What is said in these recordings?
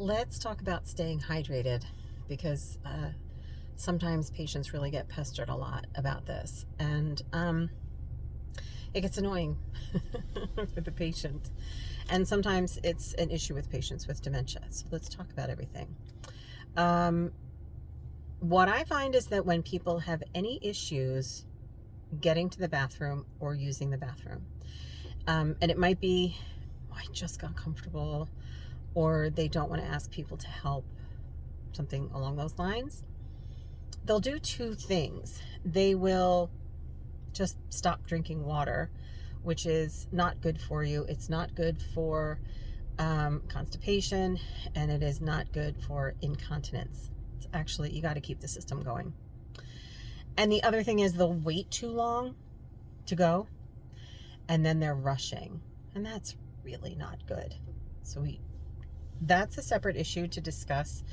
let's talk about staying hydrated because sometimes patients really get pestered a lot about this, and it gets annoying for the patient. And sometimes it's an issue with patients with dementia. So let's talk about everything. What I find is that when people have any issues getting to the bathroom or using the bathroom, and it might be, oh, I just got comfortable, or they don't want to ask people to help, something along those lines, they'll do two things. They will just stop drinking water, which is not good for you. It's not good for constipation, and it is not good for incontinence. It's actually, you got to keep the system going. And the other thing is they'll wait too long to go, and then they're rushing, and that's really not good. So that's a separate issue to discuss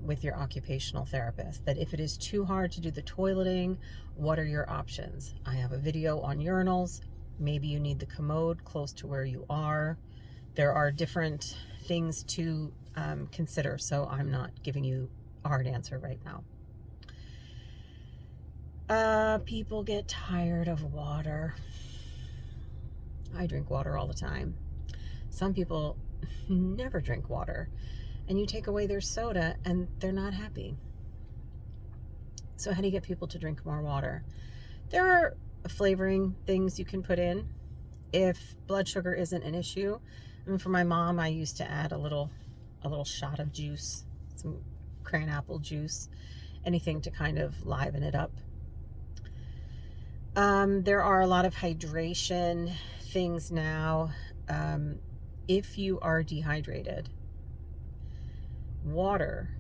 with your occupational therapist, that if it is too hard to do the toileting, what are your options? I have a video on urinals. Maybe you need the commode close to where you are. There are different things to consider, so I'm not giving you a hard answer right now. People get tired of water. I drink water all the time. Some people never drink water, and you take away their soda and they're not happy. So how do you get people to drink more water? There are flavoring things you can put in if blood sugar isn't an issue. I mean, for my mom, I used to add a little shot of juice, some cran apple juice, anything to kind of liven it up. There are a lot of hydration things now. If you are dehydrated, water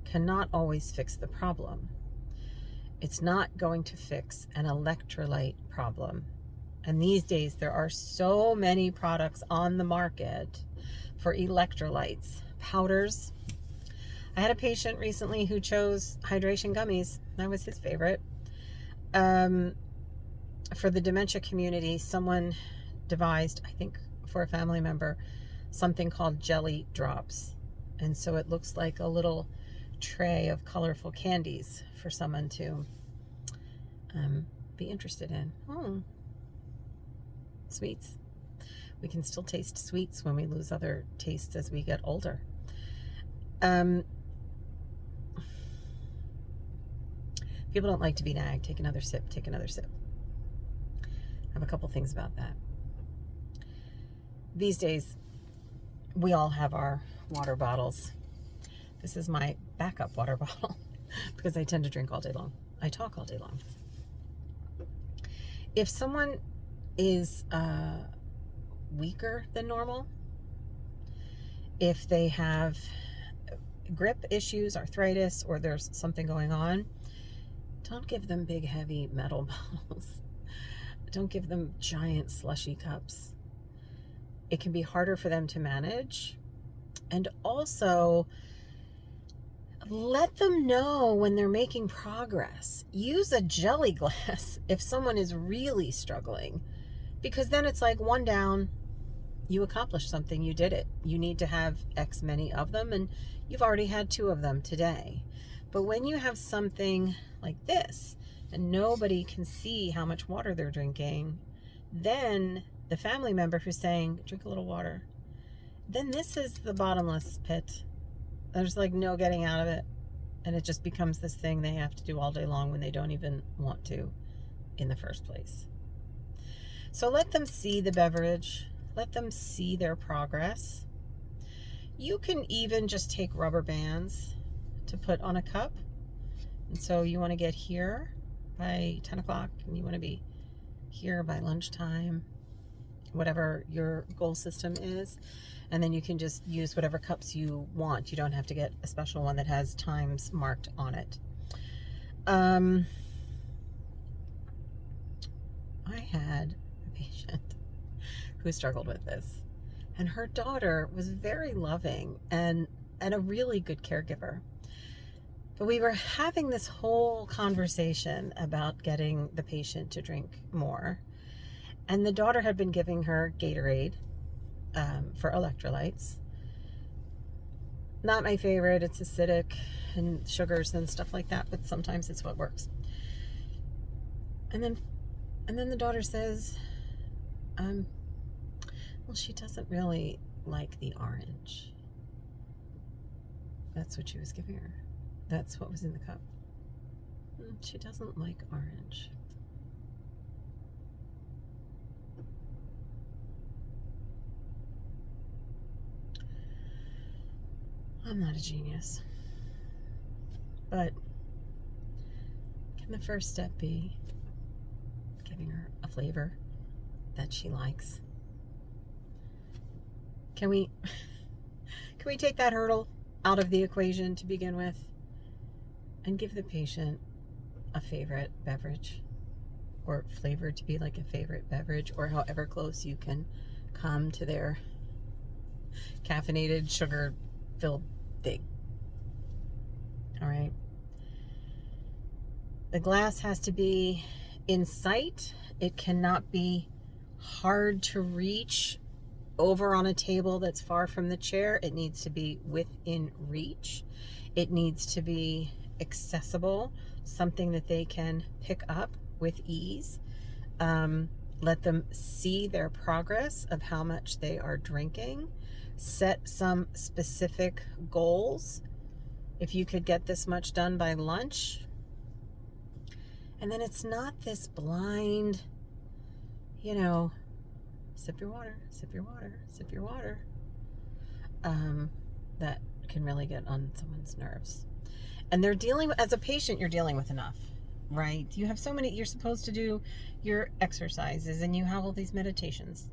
cannot always fix the problem. It's not going to fix an electrolyte problem. And these days, there are so many products on the market for electrolytes, powders. I had a patient recently who chose hydration gummies. That was his favorite. For the dementia community, someone devised, I think for a family member, something called jelly drops. And so it looks like a little tray of colorful candies for someone to be interested in. Oh, sweets. We can still taste sweets when we lose other tastes as we get older. People don't like to be nagged. Take another sip, take another sip. I have a couple things about that. These days, we all have our water bottles. This is my backup water bottle because I tend to drink all day long. I talk all day long. If someone is weaker than normal, if they have grip issues, arthritis, or there's something going on, don't give them big, heavy metal bottles. Don't give them giant slushy cups. It can be harder for them to manage. And also, let them know when they're making progress. Use a jelly glass if someone is really struggling, because then it's like one down, you accomplished something, you did it. You need to have X many of them, and you've already had 2 of them today. But when you have something like this, and nobody can see how much water they're drinking, then the family member who's saying, drink a little water, then this is the bottomless pit. There's like no getting out of it. And it just becomes this thing they have to do all day long when they don't even want to in the first place. So let them see the beverage. Let them see their progress. You can even just take rubber bands to put on a cup. And so you want to get here by 10 o'clock and you want to be here by lunchtime, whatever your goal system is. And then you can just use whatever cups you want. You don't have to get a special one that has times marked on it. I had a patient who struggled with this, and her daughter was very loving and a really good caregiver. But we were having this whole conversation about getting the patient to drink more. And the daughter had been giving her Gatorade for electrolytes. Not my favorite. It's acidic and sugars and stuff like that, but sometimes it's what works. And then the daughter says, well, she doesn't really like the orange. That's what she was giving her. That's what was in the cup. She doesn't like orange. I'm not a genius. But can the first step be giving her a flavor that she likes? Can we take that hurdle out of the equation to begin with and give the patient a favorite beverage, or flavor to be like a favorite beverage, or however close you can come to their caffeinated, sugar-filled thing? All right. The glass has to be in sight. It cannot be hard to reach over on a table that's far from the chair. It needs to be within reach. It needs to be accessible, something that they can pick up with ease. Let them see their progress of how much they are drinking. Set some specific goals. If you could get this much done by lunch. And then it's not this blind, sip your water, sip your water, sip your water. That can really get on someone's nerves. And as a patient, you're dealing with enough, right? You have you're supposed to do your exercises, and you have all these medications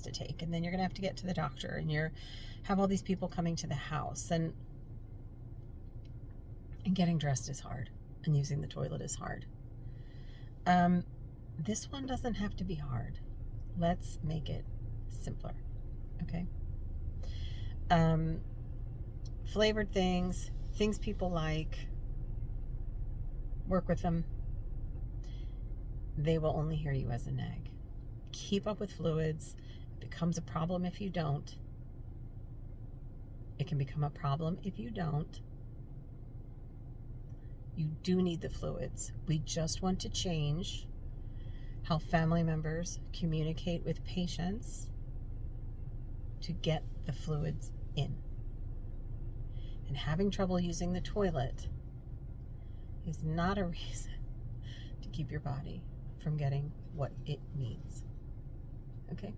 to take, and then you're going to have to get to the doctor, and have all these people coming to the house, and getting dressed is hard, and using the toilet is hard. This one doesn't have to be hard. Let's make it simpler, okay? Flavored things people like, work with them. They will only hear you as a nag. Keep up with fluids. It becomes a problem if you don't. It can become a problem if you don't. You do need the fluids. We just want to change how family members communicate with patients to get the fluids in. And having trouble using the toilet is not a reason to keep your body from getting what it needs. Okay?